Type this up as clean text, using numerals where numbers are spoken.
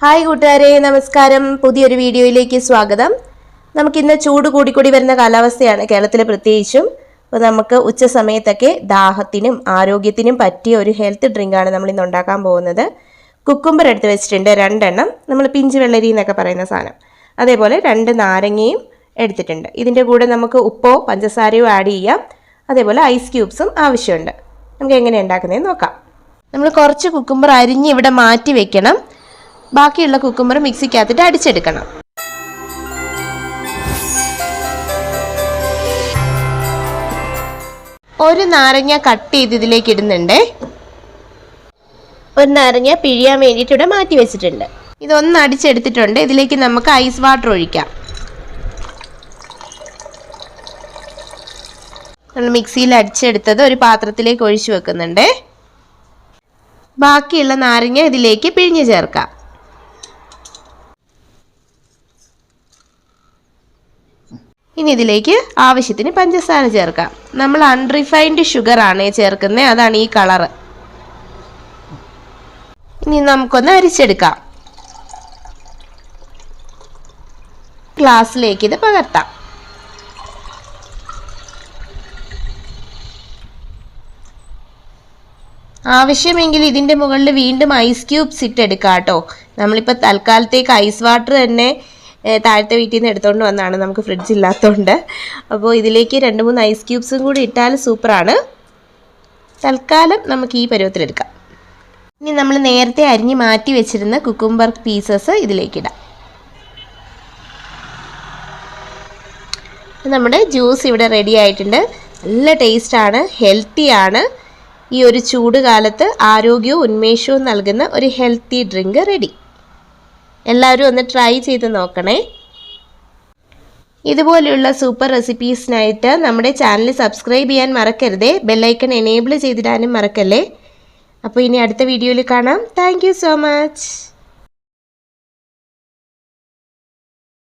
Hi കൂട്ടുകാരെ, നമസ്കാരം. പുതിയൊരു വീഡിയോയിലേക്ക് സ്വാഗതം. നമുക്കിന്ന് ചൂട് കൂടിക്കൂടി വരുന്ന കാലാവസ്ഥയാണ് കേരളത്തിൽ പ്രത്യേകിച്ചും. അപ്പോൾ നമുക്ക് ഉച്ച സമയത്തൊക്കെ ദാഹത്തിനും ആരോഗ്യത്തിനും പറ്റിയ ഒരു ഹെൽത്ത് ഡ്രിങ്കാണ് നമ്മൾ ഇന്ന് ഉണ്ടാക്കാൻ പോകുന്നത്. കുക്കുംബർ എടുത്ത് വെച്ചിട്ടുണ്ട് 2 എണ്ണം, നമ്മൾ പിഞ്ച് വെള്ളരി എന്നൊക്കെ പറയുന്ന സാധനം. അതേപോലെ 2 നാരങ്ങയും എടുത്തിട്ടുണ്ട്. ഇതിൻ്റെ കൂടെ നമുക്ക് ഉപ്പോ പഞ്ചസാരയോ ആഡ് ചെയ്യാം. അതേപോലെ ഐസ് ക്യൂബ്സും ആവശ്യമുണ്ട്. നമുക്ക് എങ്ങനെ ഉണ്ടാക്കുന്നതെന്ന് നോക്കാം. നമ്മൾ കുറച്ച് കുക്കുംബർ അരിഞ്ഞ് ഇവിടെ മാറ്റി വെക്കണം. ബാക്കിയുള്ള കുക്കുംബർ മിക്സിക്കകത്തിട്ട് അടിച്ചെടുക്കണം. ഒരു നാരങ്ങ കട്ട് ചെയ്ത് ഇതിലേക്ക് ഇടുന്നുണ്ട്. ഒരു നാരങ്ങ പിഴിയാൻ വേണ്ടിയിട്ട് ഇവിടെ മാറ്റി വെച്ചിട്ടുണ്ട്. ഇതൊന്ന് അടിച്ചെടുത്തിട്ടുണ്ട്. ഇതിലേക്ക് നമുക്ക് ഐസ് വാട്ടർ ഒഴിക്കാം. നമ്മൾ മിക്സിയിൽ അടിച്ചെടുത്തത് ഒരു പാത്രത്തിലേക്ക് ഒഴിച്ചു വെക്കുന്നുണ്ട്. ബാക്കിയുള്ള നാരങ്ങ ഇതിലേക്ക് പിഴിഞ്ഞ് ചേർക്കാം. ഇനി ഇതിലേക്ക് ആവശ്യത്തിന് പഞ്ചസാര ചേർക്കാം. നമ്മൾ അൺറിഫൈൻഡ് ഷുഗർ ആണ് ചേർക്കുന്നത്, അതാണ് ഈ കളറ്. ഇനി നമുക്കൊന്ന് അരിച്ചെടുക്കാം. ഗ്ലാസ്സിലേക്ക് ഇത് പകർത്താം. ആവശ്യമെങ്കിൽ ഇതിൻ്റെ മുകളിൽ വീണ്ടും ഐസ് ക്യൂബ്സ് ഇട്ടെടുക്കാം കേട്ടോ. നമ്മളിപ്പോൾ തൽക്കാലത്തേക്ക് ഐസ് വാട്ടർ തന്നെ താഴത്തെ വീട്ടിൽ നിന്ന് എടുത്തുകൊണ്ട് വന്നാണ്, നമുക്ക് ഫ്രിഡ്ജ് ഇല്ലാത്തതുകൊണ്ട്. അപ്പോൾ ഇതിലേക്ക് 2-3 ഐസ് ക്യൂബ്സും കൂടി ഇട്ടാൽ സൂപ്പറാണ്. തൽക്കാലം നമുക്ക് ഈ പരുവത്തിലെടുക്കാം. ഇനി നമ്മൾ നേരത്തെ അരിഞ്ഞ് മാറ്റി വെച്ചിരുന്ന കുക്കുംബർ പീസസ് ഇതിലേക്കിടാം. നമ്മുടെ ജ്യൂസ് ഇവിടെ റെഡി ആയിട്ടുണ്ട്. നല്ല ടേസ്റ്റാണ്, ഹെൽത്തിയാണ്. ഈ ഒരു ചൂട് കാലത്ത് ആരോഗ്യവും ഉന്മേഷവും നൽകുന്ന ഒരു ഹെൽത്തി ഡ്രിങ്ക് റെഡി. എല്ലാവരും ഒന്ന് ട്രൈ ചെയ്ത് നോക്കണേ. ഇതുപോലെയുള്ള സൂപ്പർ റെസിപ്പീസിനായിട്ട് നമ്മുടെ ചാനൽ സബ്സ്ക്രൈബ് ചെയ്യാൻ മറക്കരുതേ. ബെല്ലൈക്കൺ എനേബിൾ ചെയ്തിടാനും മറക്കല്ലേ. അപ്പോൾ ഇനി അടുത്ത വീഡിയോയിൽ കാണാം. Thank you so much.